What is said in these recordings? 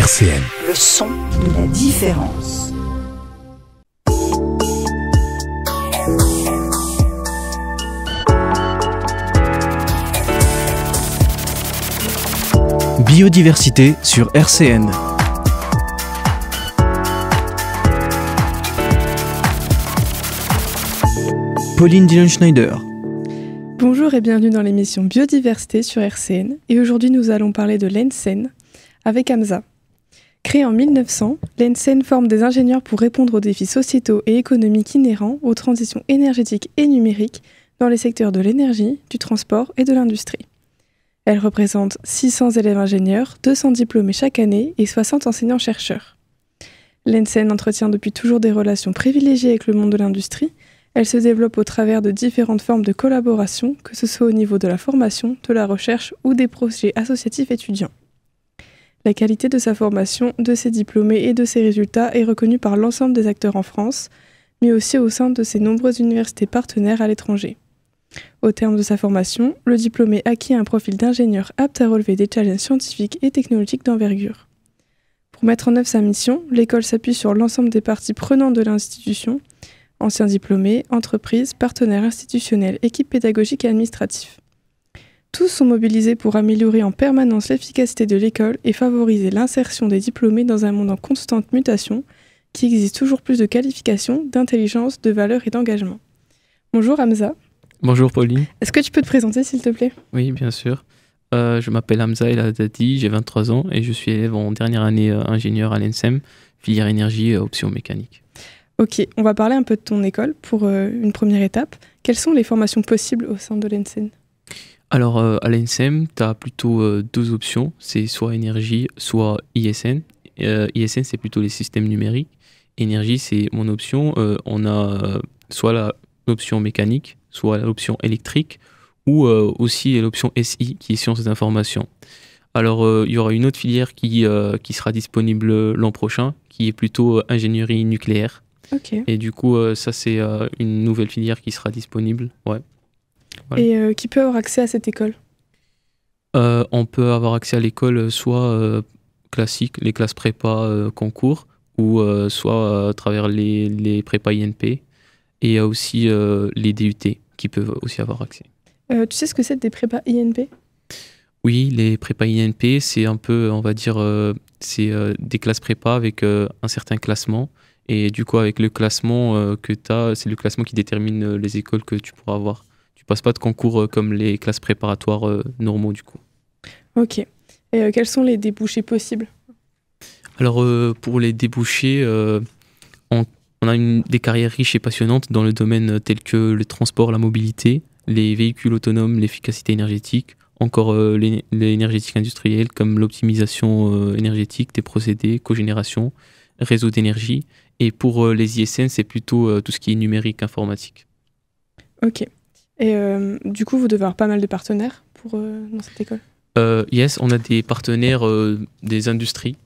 RCN. Le son de la différence. Biodiversité sur RCN. Pauline Dillon-Schneider. Bonjour et bienvenue dans l'émission Biodiversité sur RCN. Et aujourd'hui, nous allons parler de l'ENSEN avec Hamza. Créé en 1900, l'ENSEN forme des ingénieurs pour répondre aux défis sociétaux et économiques inhérents aux transitions énergétiques et numériques dans les secteurs de l'énergie, du transport et de l'industrie. Elle représente 600 élèves ingénieurs, 200 diplômés chaque année et 60 enseignants-chercheurs. L'ENSEN entretient depuis toujours des relations privilégiées avec le monde de l'industrie. Elle se développe au travers de différentes formes de collaboration, que ce soit au niveau de la formation, de la recherche ou des projets associatifs étudiants. La qualité de sa formation, de ses diplômés et de ses résultats est reconnue par l'ensemble des acteurs en France, mais aussi au sein de ses nombreuses universités partenaires à l'étranger. Au terme de sa formation, le diplômé acquit un profil d'ingénieur apte à relever des challenges scientifiques et technologiques d'envergure. Pour mettre en œuvre sa mission, l'école s'appuie sur l'ensemble des parties prenantes de l'institution, anciens diplômés, entreprises, partenaires institutionnels, équipes pédagogiques et administratifs. Tous sont mobilisés pour améliorer en permanence l'efficacité de l'école et favoriser l'insertion des diplômés dans un monde en constante mutation qui exige toujours plus de qualifications, d'intelligence, de valeur et d'engagement. Bonjour Hamza. Bonjour Pauline. Est-ce que tu peux te présenter s'il te plaît ? Oui, bien sûr. Je m'appelle Hamza El Haddadi, j'ai 23 ans et je suis élève en dernière année ingénieur à l'ENSEM, filière énergie option mécanique. Ok, on va parler un peu de ton école pour une première étape. Quelles sont les formations possibles au sein de l'ENSEM ? Alors à l'ENSEM, tu as plutôt deux options, c'est soit énergie, soit ISN. ISN, c'est plutôt les systèmes numériques. Énergie, c'est mon option. On a soit l'option mécanique, soit l'option électrique, ou aussi l'option SI, qui est sciences d'information. Alors, il y aura une autre filière qui sera disponible l'an prochain, qui est plutôt ingénierie nucléaire. Okay. Et du coup, ça, c'est une nouvelle filière qui sera disponible. Ouais. Voilà. Et qui peut avoir accès à cette école ? On peut avoir accès à l'école soit classique, les classes prépa concours, ou soit à travers les prépa INP. Et il y a aussi les DUT qui peuvent aussi avoir accès. Tu sais ce que c'est des prépas INP ? Oui, les prépa INP, c'est un peu, on va dire, c'est des classes prépa avec un certain classement. Et du coup, avec le classement que tu as, c'est le classement qui détermine les écoles que tu pourras avoir. Tu passes pas de concours comme les classes préparatoires normaux, du coup. Ok. Et quels sont les débouchés possibles ? Alors, pour les débouchés, on a des carrières riches et passionnantes dans le domaine tel que le transport, la mobilité, les véhicules autonomes, l'efficacité énergétique, encore l'énergétique industrielle comme l'optimisation énergétique des procédés, cogénération, réseau d'énergie. Et pour les ISN, c'est plutôt tout ce qui est numérique, informatique. Ok. Et du coup, vous devez avoir pas mal de partenaires dans cette école ? Yes, on a des partenaires des industries.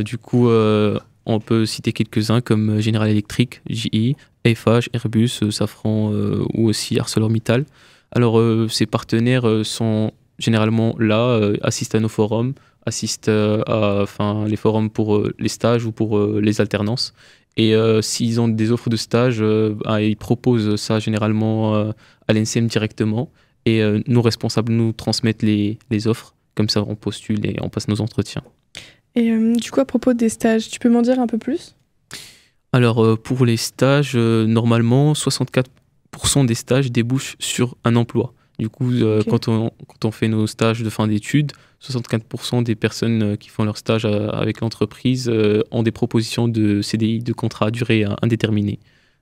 Du coup, on peut citer quelques-uns comme General Electric, GE, FH, Airbus, Safran ou aussi ArcelorMittal. Alors, ces partenaires sont généralement là, assistent à nos forums, assistent à les forums pour les stages ou pour les alternances. Et s'ils ont des offres de stage, ils proposent ça généralement à l'ENSEM directement. Et nos responsables nous transmettent les offres. Comme ça, on postule et on passe nos entretiens. Et du coup, à propos des stages, tu peux m'en dire un peu plus ? Alors, pour les stages, normalement, 64% des stages débouchent sur un emploi. Du coup, Okay. quand on fait nos stages de fin d'études, 64% des personnes qui font leur stage avec l'entreprise ont des propositions de CDI, de contrat à durée indéterminée.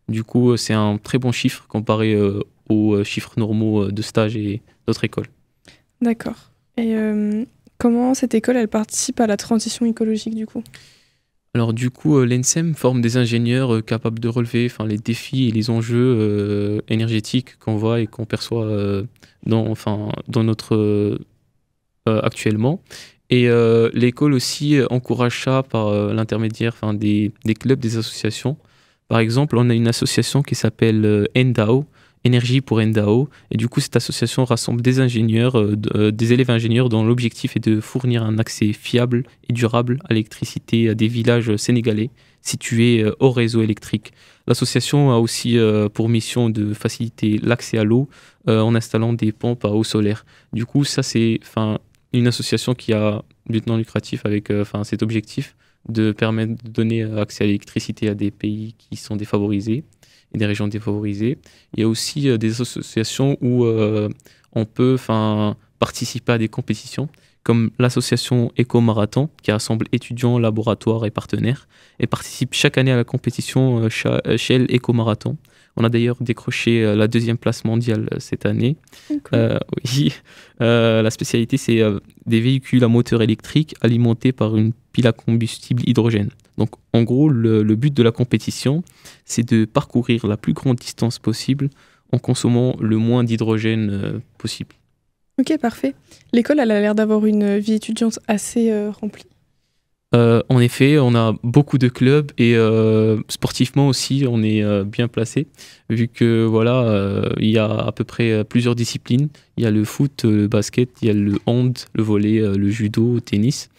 Du coup, c'est un très bon chiffre comparé aux chiffres normaux de stage et d'autres écoles. D'accord. Et comment cette école, elle participe à la transition écologique du coup ? Alors du coup, l'ENSEM forme des ingénieurs capables de relever les défis et les enjeux énergétiques qu'on voit et qu'on perçoit dans notre actuellement. Et l'école aussi encourage ça par l'intermédiaire des clubs, des associations. Par exemple, on a une association qui s'appelle ENDAO, Énergie pour Endao. Et du coup, cette association rassemble des ingénieurs, des élèves ingénieurs dont l'objectif est de fournir un accès fiable et durable à l'électricité à des villages sénégalais situés au réseau électrique. L'association a aussi pour mission de faciliter l'accès à l'eau en installant des pompes à eau solaire. Du coup, ça, c'est une association qui a but non lucratif avec cet objectif de permettre de donner accès à l'électricité à des pays qui sont défavorisés et des régions défavorisées. Il y a aussi des associations où on peut participer à des compétitions, comme l'association Éco-Marathon, qui rassemble étudiants, laboratoires et partenaires, et participe chaque année à la compétition Shell Éco-Marathon. On a d'ailleurs décroché la 2e place mondiale cette année. Cool. Oui. La spécialité, c'est des véhicules à moteur électrique alimentés par une pile à combustible hydrogène. Donc, en gros, le but de la compétition, c'est de parcourir la plus grande distance possible en consommant le moins d'hydrogène possible. Ok, parfait. L'école, elle a l'air d'avoir une vie étudiante assez remplie. En effet, on a beaucoup de clubs et sportivement aussi, on est bien placé, vu que il y a à peu près plusieurs disciplines. Il y a le foot, le basket, il y a le hand, le volley, le judo, le tennis.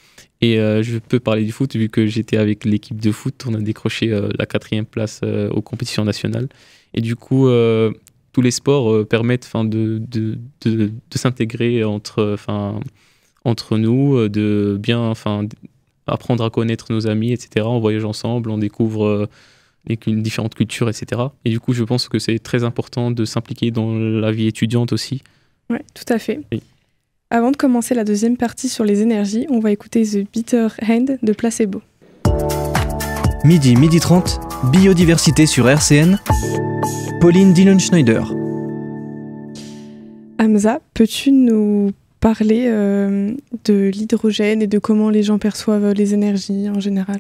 Et je peux parler du foot, vu que j'étais avec l'équipe de foot, on a décroché la 4e place aux compétitions nationales. Et du coup, tous les sports permettent de s'intégrer entre nous, de bien apprendre à connaître nos amis, etc. On voyage ensemble, on découvre les différentes cultures, etc. Et du coup, je pense que c'est très important de s'impliquer dans la vie étudiante aussi. Oui, tout à fait. Oui. Avant de commencer la 2e partie sur les énergies, on va écouter The Bitter Hand de Placebo. Midi 30, biodiversité sur RCN. Pauline Dillon-Schneider. Hamza, peux-tu nous parler de l'hydrogène et de comment les gens perçoivent les énergies en général?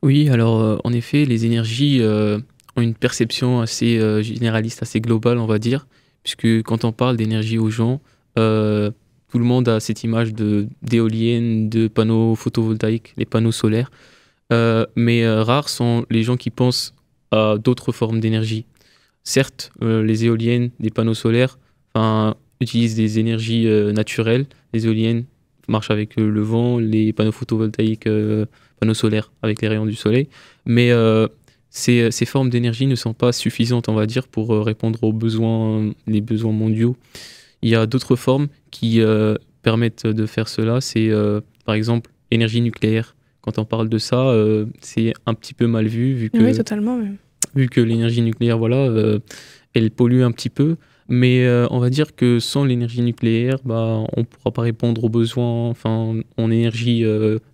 Oui, alors en effet, les énergies ont une perception assez généraliste, assez globale, on va dire, puisque quand on parle d'énergie aux gens, tout le monde a cette image d'éoliennes, de panneaux photovoltaïques, les panneaux solaires, mais rares sont les gens qui pensent à d'autres formes d'énergie. Certes, les éoliennes, les panneaux solaires, utilisent des énergies naturelles. Les éoliennes marchent avec le vent, les panneaux photovoltaïques, panneaux solaires avec les rayons du soleil. Mais ces formes d'énergie ne sont pas suffisantes, on va dire, pour répondre aux besoins, les besoins mondiaux. Il y a d'autres formes qui permettent de faire cela. C'est par exemple énergie nucléaire. Quand on parle de ça, c'est un petit peu mal vu, Oui, totalement. Même. Vu que l'énergie nucléaire, elle pollue un petit peu. Mais on va dire que sans l'énergie nucléaire, on ne pourra pas répondre aux besoins en énergie,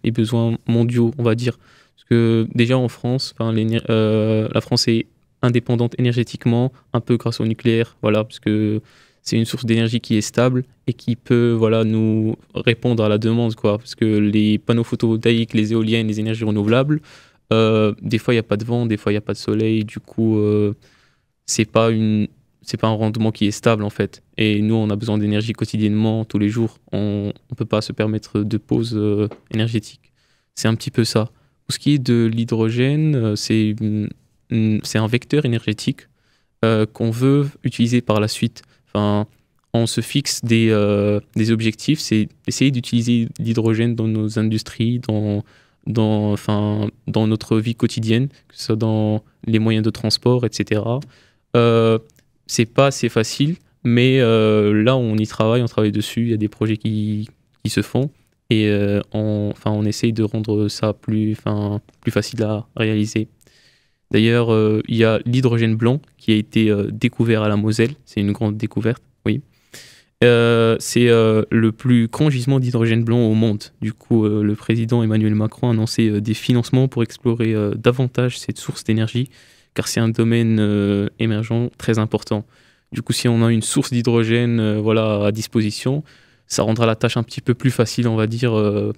les besoins mondiaux, on va dire. Parce que déjà en France, la France est indépendante énergétiquement, un peu grâce au nucléaire, parce que c'est une source d'énergie qui est stable et qui peut nous répondre à la demande, parce que les panneaux photovoltaïques, les éoliennes, les énergies renouvelables, des fois il n'y a pas de vent, des fois il n'y a pas de soleil, du coup c'est pas un rendement qui est stable en fait. Et nous, on a besoin d'énergie quotidiennement, tous les jours. On ne peut pas se permettre de pause énergétique. C'est un petit peu ça. Pour ce qui est de l'hydrogène, c'est un vecteur énergétique qu'on veut utiliser par la suite. On se fixe des objectifs, c'est essayer d'utiliser l'hydrogène dans nos industries, dans notre vie quotidienne, que ce soit dans les moyens de transport, etc. C'est pas assez facile, mais là on y travaille, on travaille dessus, il y a des projets qui se font et on essaye de rendre ça plus facile à réaliser. D'ailleurs, il y a l'hydrogène blanc qui a été découvert à la Moselle, c'est une grande découverte, oui. C'est le plus grand gisement d'hydrogène blanc au monde. Du coup, le président Emmanuel Macron a annoncé des financements pour explorer davantage cette source d'énergie, car c'est un domaine émergent très important. Du coup, si on a une source d'hydrogène à disposition, ça rendra la tâche un petit peu plus facile, on va dire,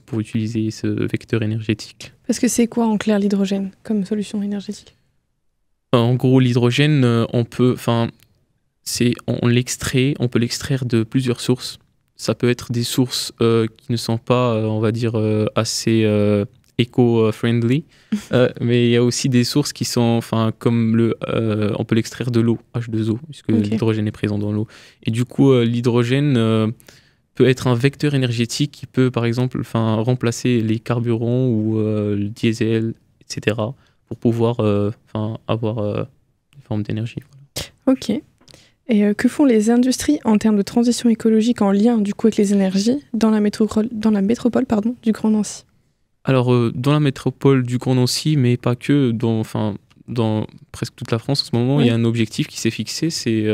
pour utiliser ce vecteur énergétique. Parce que c'est quoi en clair l'hydrogène comme solution énergétique? En gros, l'hydrogène, on peut l'extraire de plusieurs sources. Ça peut être des sources qui ne sont pas, on va dire, assez éco-friendly. Mais il y a aussi des sources qui sont, comme on peut l'extraire de l'eau, H2O, puisque l'hydrogène est présent dans l'eau. Et du coup, l'hydrogène peut être un vecteur énergétique qui peut, par exemple, remplacer les carburants ou le diesel, etc., pour pouvoir avoir une forme d'énergie. Voilà. Ok. Et que font les industries en termes de transition écologique en lien du coup avec les énergies dans la métropole du Grand Nancy? Alors, dans la métropole du Grand Nancy, mais pas que, dans presque toute la France en ce moment, il y a un objectif qui s'est fixé, c'est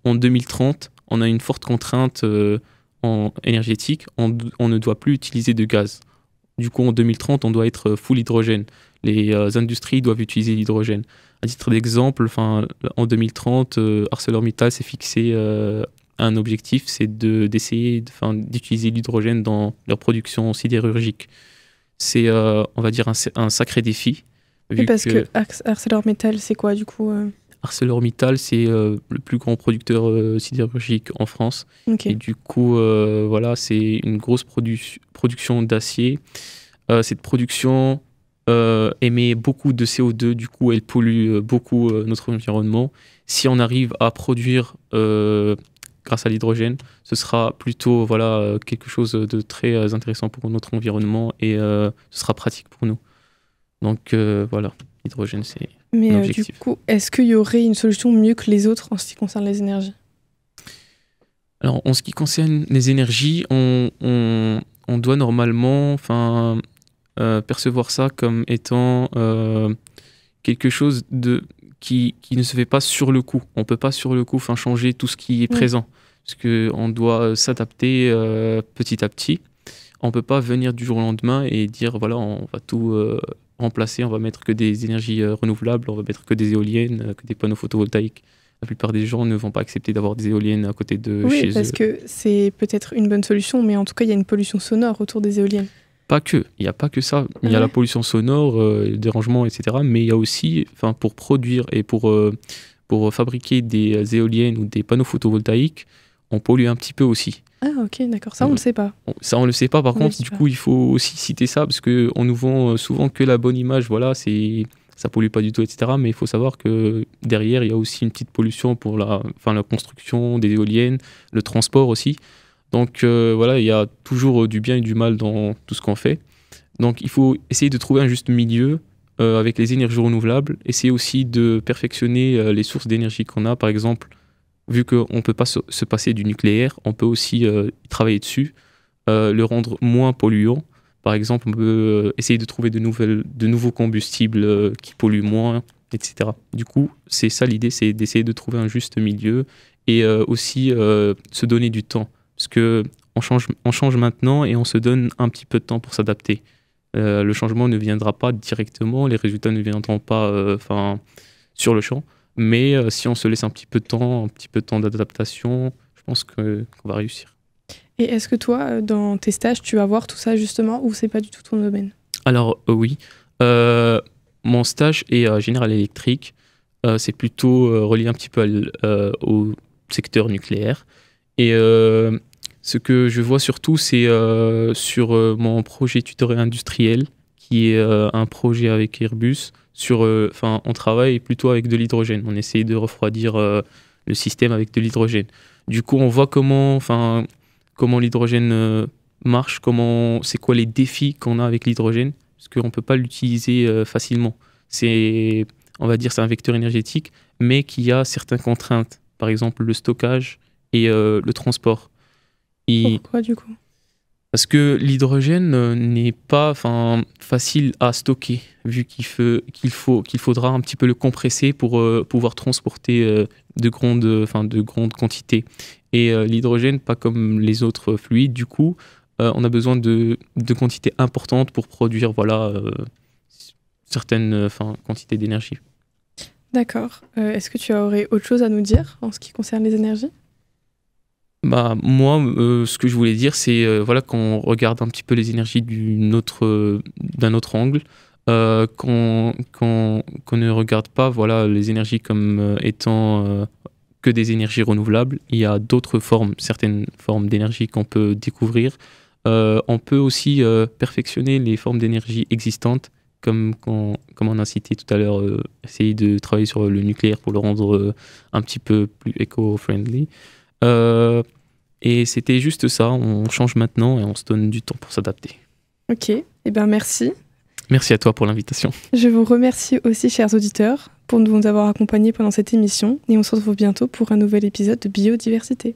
en 2030, on a une forte contrainte énergétique, on ne doit plus utiliser de gaz. Du coup, en 2030, on doit être full hydrogène. Les industries doivent utiliser l'hydrogène. À titre d'exemple, en 2030, ArcelorMittal s'est fixé un objectif, c'est d'essayer d'utiliser l'hydrogène dans leur production sidérurgique. C'est, on va dire, un sacré défi. Oui, parce que ArcelorMittal, c'est quoi du coup ArcelorMittal, c'est le plus grand producteur sidérurgique en France. Okay. Et du coup, c'est une grosse production d'acier. Cette production émet beaucoup de CO2, du coup, elle pollue beaucoup notre environnement. Si on arrive à produire grâce à l'hydrogène, ce sera plutôt quelque chose de très intéressant pour notre environnement et ce sera pratique pour nous. Donc l'hydrogène, c'est Mais du coup, est-ce qu'il y aurait une solution mieux que les autres en ce qui concerne les énergies? Alors, en ce qui concerne les énergies, on doit normalement percevoir ça comme étant quelque chose qui ne se fait pas sur le coup. On ne peut pas sur le coup changer tout ce qui est présent, parce qu'on doit s'adapter petit à petit. On ne peut pas venir du jour au lendemain et dire on va tout remplacer, on va mettre que des énergies renouvelables, on va mettre que des éoliennes, que des panneaux photovoltaïques. La plupart des gens ne vont pas accepter d'avoir des éoliennes à côté de chez eux. Oui, parce que c'est peut-être une bonne solution, mais en tout cas, il y a une pollution sonore autour des éoliennes. Pas que, il n'y a pas que ça. Il y a la pollution sonore, le dérangement, etc. Mais il y a aussi, pour produire et pour fabriquer des éoliennes ou des panneaux photovoltaïques, on pollue un petit peu aussi. Ah ok, d'accord, ça on ne le sait pas. Ça on le sait pas, par contre, du coup il faut aussi citer ça, parce qu'on nous vend souvent que la bonne image, ça pollue pas du tout, etc. Mais il faut savoir que derrière, il y a aussi une petite pollution pour la construction des éoliennes, le transport aussi. Donc il y a toujours du bien et du mal dans tout ce qu'on fait. Donc il faut essayer de trouver un juste milieu avec les énergies renouvelables, essayer aussi de perfectionner les sources d'énergie qu'on a, par exemple. Vu qu'on ne peut pas se passer du nucléaire, on peut aussi travailler dessus, le rendre moins polluant. Par exemple, on peut essayer de trouver de nouveaux combustibles qui polluent moins, etc. Du coup, c'est ça l'idée, c'est d'essayer de trouver un juste milieu et aussi se donner du temps. Parce qu'on change maintenant et on se donne un petit peu de temps pour s'adapter. Le changement ne viendra pas directement, les résultats ne viendront pas sur le champ. Mais si on se laisse un petit peu de temps d'adaptation, je pense qu'on va réussir. Et est-ce que toi, dans tes stages, tu vas voir tout ça justement, ou c'est pas du tout ton domaine? Alors oui, mon stage est General Electric. C'est plutôt relié un petit peu au secteur nucléaire. Et ce que je vois surtout, c'est sur mon projet tutoriel industriel, qui est un projet avec Airbus. On travaille plutôt avec de l'hydrogène. On essaie de refroidir le système avec de l'hydrogène. Du coup, on voit comment l'hydrogène marche, c'est quoi les défis qu'on a avec l'hydrogène, parce qu'on ne peut pas l'utiliser facilement. On va dire c'est un vecteur énergétique, mais qui a certaines contraintes. Par exemple, le stockage et le transport. Pourquoi du coup? Parce que l'hydrogène n'est pas facile à stocker, vu qu'il faudra un petit peu le compresser pour pouvoir transporter de grandes quantités. Et l'hydrogène, pas comme les autres fluides, du coup, on a besoin de quantités importantes pour produire certaines quantités d'énergie. D'accord. Est-ce que tu aurais autre chose à nous dire en ce qui concerne les énergies? Moi, ce que je voulais dire, c'est qu'on regarde un petit peu les énergies d'un autre angle, qu'on ne regarde pas les énergies comme étant que des énergies renouvelables. Il y a certaines formes d'énergie qu'on peut découvrir, On peut aussi perfectionner les formes d'énergie existantes, comme on a cité tout à l'heure, essayer de travailler sur le nucléaire pour le rendre un petit peu plus éco-friendly. Et c'était juste ça, on change maintenant et on se donne du temps pour s'adapter. Ok, merci. Merci à toi pour l'invitation. Je vous remercie aussi, chers auditeurs, pour nous avoir accompagnés pendant cette émission et on se retrouve bientôt pour un nouvel épisode de Biodiversité.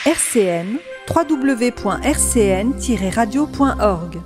RCN, www.rcn-radio.org